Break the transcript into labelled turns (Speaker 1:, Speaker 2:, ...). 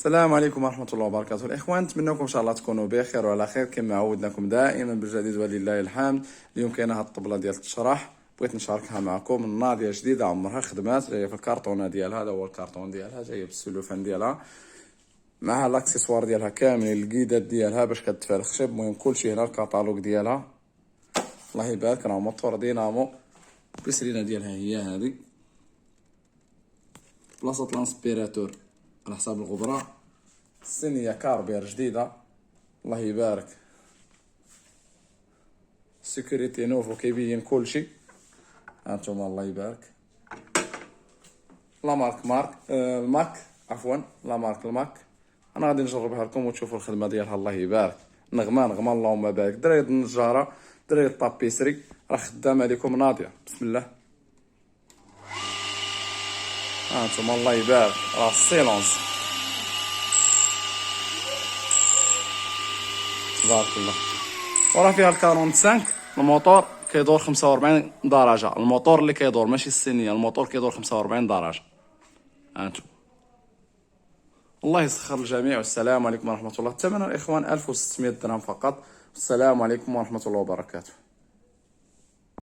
Speaker 1: السلام عليكم ورحمة الله وبركاته الإخوان، نتمنىكم إن شاء الله تكونوا بخير وعلى خير كما عودناكم دائما بالجديد ولله الحمد. اليوم كاينه هاد الطبلة ديال التشرح، بغيت نشاركها معكم. ناضية جديدة عمرها خدمات، جاية في الكرتونة ديالها، هذا هو الكرتون ديالها، جاية بالسلوفان ديالها مع الاكسسوار ديالها كاملين، الكيدات ديالها باش كتدفع الخشب. المهم كلشي هنا، الكتالوج ديالها الله يبارك. راه موتور دينامو، البسرينة ديالها هي هذه، بلاصة لانسبيراتور على حساب الغبرة، الصينية كاربير جديدة الله يبارك، سيكوريتي نوفو كيبين كلشي هانتوما الله يبارك. لا مارك الماك، عفوا لا مارك الماك. انا غادي نجربها لكم وتشوفوا الخدمة ديالها الله يبارك. نغمة اللهم بارك. دراري النجارة، دراري الطابيسري، راه خدامة لكم ناضية. بسم الله هانتوما الله يبارك، راه السيلونس تبارك الله. وراه فيها الكارون 5. الموتور كيدور 45 درجة، الموتور اللي كيدور ماشي الصينية، الموتور كيدور 45 درجة هانتو. الله يسخر الجميع، والسلام عليكم ورحمة الله. الثمن الإخوان 1600 درهم فقط. السلام عليكم ورحمة الله وبركاته.